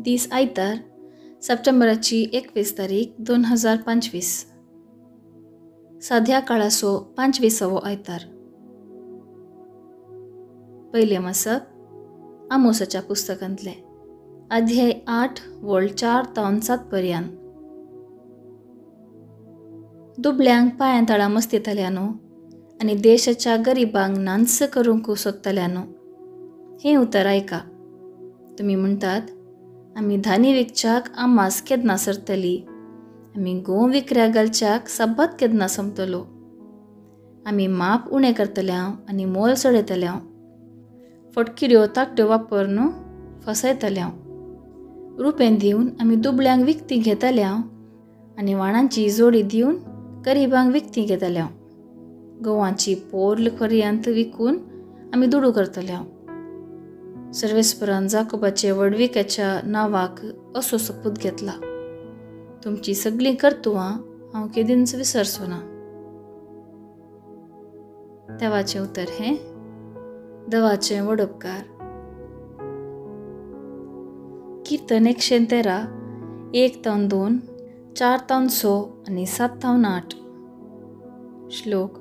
दीस आयतार सप्टेंबराची 21 तारीख 2025. साध्या काळाचो 25वो आयतार. पहिले मसक आमोसाच्या पुस्तकांतले अध्याय 8 वळ 4 तावन 7 पर्यंत. दुबळ्यांक पांयां तळा मस्तितल्यानो आनी देशाच्या गरिबांक नांस करूंक सोदतल्यानो हें उतर ऐका. तुमी म्हणटात, आमी धान्य विकच्याक आमास केदना सरतली, आमी गोव विकऱ्या घालच्याक सब्बात केदना संपतलो, आमी माप उणें करतल्यांव आनी मोल चडयतल्यांव, फटकिऱ्यो ताकट्यो वापरून फसयतल्यांव, रुपें दिवन आमी दुबळ्यांक विकती घेतल्यांव आनी वाणांची जोडी दिवन गरिबांक विकती घेतल्यांव, गोवांची पोरल पर्यंत विकून आमी दुडू करतल्यांव. सर्वेस्परान जाकोबाचे वडविक्याच्या नांवाक असो सपूत घेतला. तुमची सगळीं कर्तुवां हांव केदींच विसरचो ना. देवाचें उतर हें देवाचें व्हड उपकार. कीर्तन 113 1 तावन 2 4 तावन 6 आनी 7 तावन 8. श्लोक.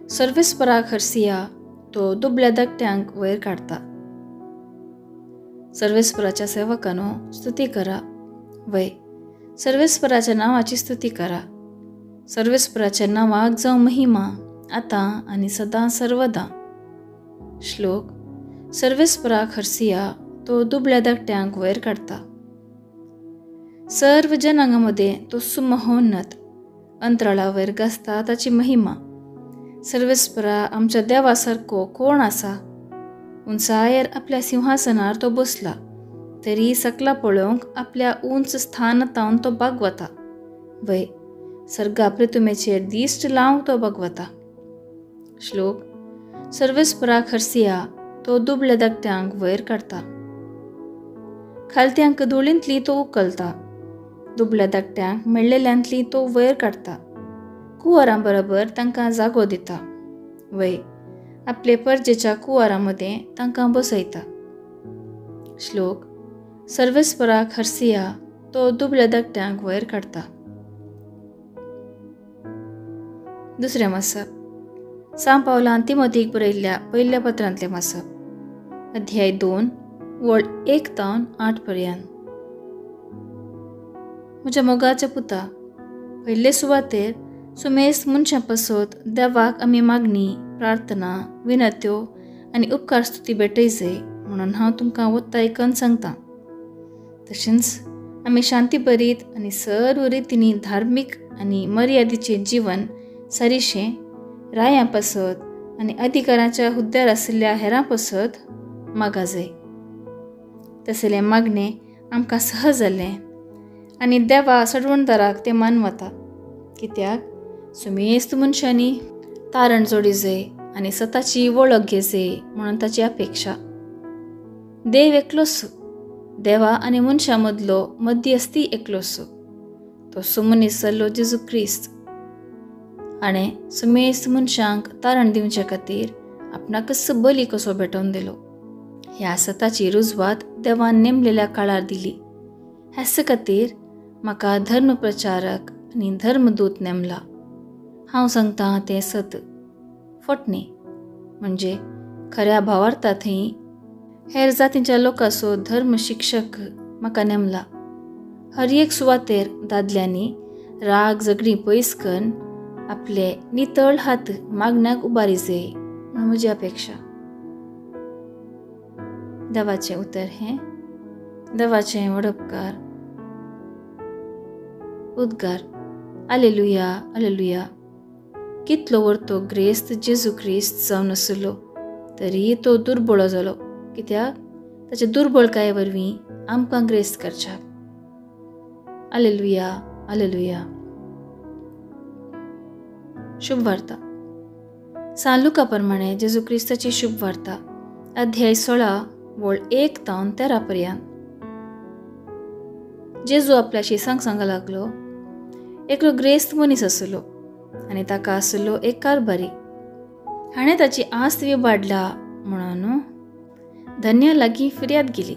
सर्वेस्पराक हरसिया, तो दुबळ्या धाकट्यांक वयर काडटा. सर्वेस्पराच्या सेवकांनो स्तुती करा. वय सर्वेस्पराच्या नांवाची स्तुती करा. सर्वेस्पराच्या नांवाक जावं महिमा आतां आनी सदां सर्वदां. श्लोक. सर्वेस्पराक हरसिया, तो दुबळ्या धाकट्यांक वयर काडटा. सर्व जनांगांमध्ये तो सुमहोन्नत, अंतराळा वयर गाजता ताची महिमा. सर्वेस्परा आमच्या देवा सारको कोण आसा? उंचायेर आपल्या सिंहासनार तो बसला, तरी सकला पळोवंक आपल्या उंच स्थान तावन तो बागवता. वय सर्गा पृथ्वीचेर दिश्ट लावंक तो बागवता. श्लोक. सर्वेस्पराक हरसिया, तो दुबळ्या धाकट्यांक वयर काडटा. खालत्यांक धुळींतली तो उखलता, दुबळ्या धाकट्यांक मेळ्ळेल्यांतली तो वयर काडटा. कुंवारां बरोबर तांकां जागो दिता. वय आपले परजेच्या कुंवारांमध्ये तांकां बसयता. श्लोक. सर्वेस्पराक हरसिया, तो दुबळ्या धाकट्यांक वयर काडटा. दुसरें मसप. सांव पावलान तिमोथीक बरयल्ल्या पयल्या पत्रांतलें मसप अध्याय 2 वळ 1 तावन 8 पर्यंत. म्हज्या मोगाच्या पुता, पयले सुवातेर सुमेस्त मनशां पासत देवाक आमी मागणी, प्रार्थना, विनत्यो आनी उपकार स्तुती भेटय जाय म्हणून हांव तुमकां वत्तायकन सांगतां. तशेंच आमी शांती बरीत आनी सर्व रितींनी धार्मीक आनी मर्यादेचें जिवन सारिशें रायां पासत आनी अधिकाराच्या हुद्द्यार आशिल्ल्या हेरां पासत मागा जाय. तसलें मागणें आमकां सहज जालें आनी देवा सडवणदाराक तें मानवता. कित्याक सुमेस्त मनशांनी तारण जोडी जाय आनी स्वताची वळख घे जाय म्हणून ताची अपेक्षा. देव एकलोच, देवा आनी मनशां मदलो मध्यस्थी एकलोच, तो सुमनीस जाल्लो जेजू क्रिस्त. आणे सुमेस्त मनशांक तारण दिवचे खातीर आपणाकच बली कसो भेटोवन दिलो. ह्या सताची रुजवात देवान नेमलेल्या काळार दिली. हेच खातीर म्हाका धर्मप्रचारक आनी धर्मदूत नेमला. हांव सांगतां तें सत. फटणी म्हणजे खऱ्या भावार्थांतय हेर जातींच्या लोकांचो धर्म शिक्षक म्हाका नेमला. हर एक सुवातेर दादल्यांनी राग झगडीं पयस करून आपले नितळ हात मागण्याक उबारी जाय म्हूण म्हजी अपेक्षा. देवाचें उतर हें देवाचें व्हड उपकार. उद्गार. आलेलुया, आलेलुया. कितलो वर्तो ग्रेस्त जेजू क्रिस्त जावन आसलो, तरी तो दुर्बळो जालो, कित्याक ताचे दुर्बळकाये वरवीं आमकां ग्रेस्त करच्याक. आलेलुया, आलेलुया. शुभ वार्ता. सांत लुका प्रमाणे जेजू क्रिस्ताची शुभ वार्ता अध्याय 16 वळ 1 तावन 13 पर्यंत. जेजू आपल्याशी सांगूंक लागलो. एकलो ग्रेस्त मनीस आसलो आनी ताका आसलो एक कारभारी. हाणें ताची आस्त विबाडला म्हणून धन्या लागीं फिर्याद गेली.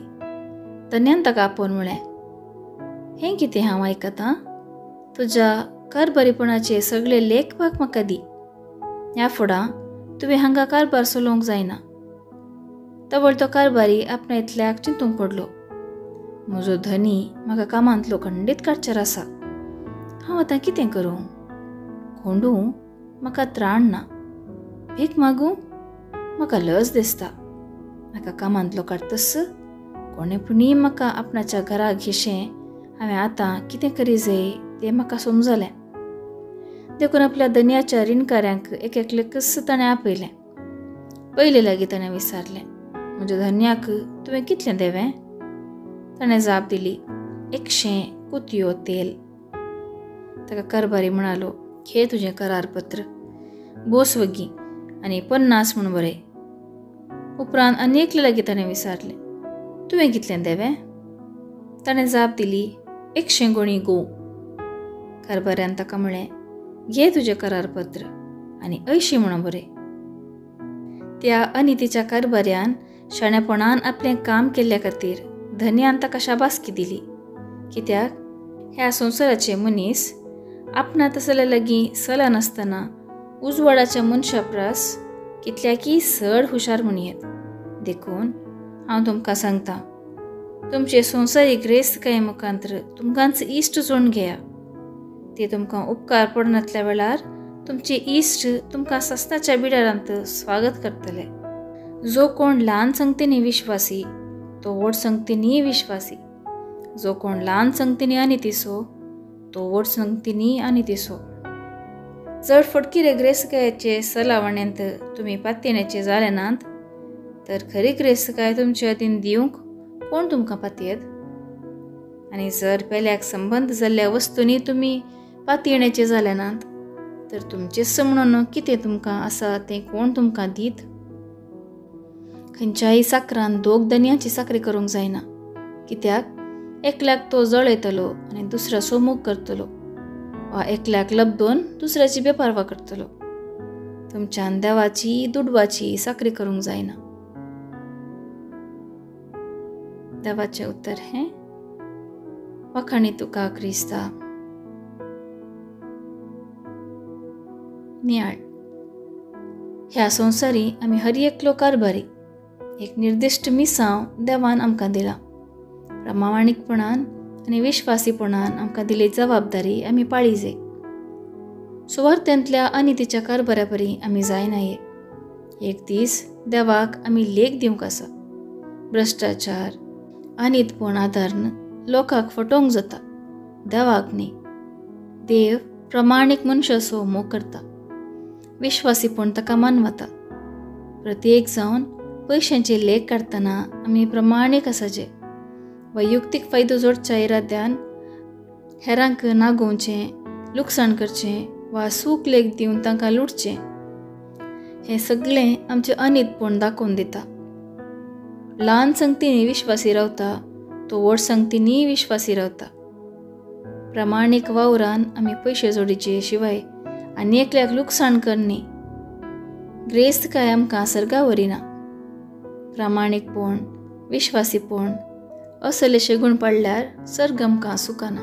धन्यान ताका आपोवन म्हळें, हें कितें हांव आयकतां? तुज्या कारभारीपणाचे सगळे लेखपाक म्हाका दी. ह्या फुडां तुवें हांगा कारभार चलोवंक जायना. तवळ तो कारभारी आपणा इतल्याक चिंतूंक पडलो. म्हजो धनी म्हाका कामांतलो खंडीत काडच्यार आसा. हांव आतां कितें करूं? खोंडूं म्हाका त्राण ना. भीक मागूं? म्हाका लज दिसता. म्हाका कामांतलो काडटस कोणेपणी म्हाका आपणाच्या घरा घेशें. हांवें आतां कितें करी जाय तें म्हाका समजलें. देखून आपल्या धन्याच्या रिणकाऱ्यांक एक एकलेकस ताणें आपयलें. पयले लागीं ताणें विचारलें, म्हज्या धन्याक तुवें कितलें देवें? ताणें जाप दिली, 100 कुतयो तेल. ताका कारभारी म्हणालो, घे तुजें करारपत्र, बोस वगी आनी 50 म्हूण बरय. उपरांत आनी एकले लागीं ताणें विचारलें, तुवें कितलें देवें? ताणें जाप दिली, 100 गोणी गोव. कारभाऱ्यान ताका म्हळें, घे तुजें करारपत्र आनी 80 म्हणून बरय. त्या अनितीच्या कारभाऱ्यान शाणेपणान आपलें काम केल्ल्या खातीर धन्यान ताका शाबासकी दिली. कित्याक ह्या संवसाराचे मनीस आपणा तसल्या लागीं सला नासतना उजवाडाच्या मनशा प्रास कितल्याकी चड हुशार म्हणयेत. देखून हांव तुमकां सांगतां, तुमचे संवसारीक रेस्तकाये मुखांत्र तुमकांच इश्ट जोडून घेया. ते तुमकां उपकार पडनातल्या वेळार तुमचे इश्ट तुमकां सस्ताच्या बिडारांत स्वागत करतले. जो कोण ल्हान संगतींनी विश्वासी तो व्हड संगतींनी विश्वासी. जो कोण ल्हान संगतींनी अनितीसो तो व्हड संगतींनी अनितीसो. जर फटकिरे ग्रेस्तकायाचे सलावण्यांत तुमी पातयेण्याचे जाले नात तर खरी ग्रेस्तकाय तुमचे अधीन दिवंक कोण तुमकां पातयेत? आनी जर पेल्याक संबंध जाल्ल्या वस्तूंनी तुमी पातयेण्याचे जाले नात तर तुमचेच म्हणून कितें तुमकां आसा तें कोण तुमकां दीत? खंयच्याय साकरान दोग धन्याची साकरी करूंक जायना. कित्याक एकल्याक तो जळयतलो आनी दुसरा सोमूख करतलो, वा एकल्याक लबदोन दुसऱ्याची बेपारवा करतलो. तुमच्यान देवाची दुडवाची साकरी करूंक जायना. देवाचें उत्तर हें, वखाणी तुका क्रिस्ता. नियाळ. ह्या संवसारी आमी हर एकलो कारभारी एक निर्दिश्ट मिसांव देवान आमकां दिला. प्रामाणीकपणान आनी विश्वासीपणान आमकां दिली जबाबदारी आमी पाळी जाय. सुवार्थेंतल्या अनितीच्या कारभारा परी आमी जायनाये. एक दीस देवाक आमी लेख दिवंक आसा. भ्रश्टाचार, अनितपण आदारून लोकांक फटोवंक जाता, देवाक न्ही. देव प्रमाणीक मनशाचो मोग करता. विश्वासीपण ताका मानवता. प्रत्येक जावन पयशांचे लेख काडटना आमी प्रमाणीक आसाचे. वैयक्तीक फायदो जोडच्या इराद्यान हेरांक नागोवचें, लुकसाण करचें वा सूख लेख दिवन तांकां लुटचें, हें सगळें आमचें अनितपण दाखोवन दिता. ल्हान संगतींनी विश्वासी रावता तो व्हड संगतींनी विश्वासी रावता. प्रमाणीक वावरान आमी पयशे जोडीचे शिवाय आनी एकल्याक लुकसाण करनी. ग्रेस्तकाय आमकां सर्गा व्हरिना. प्रामाणीकपण, विश्वासीपण असलेशे गूण पडल्यार सर्ग आमकां सुकाना.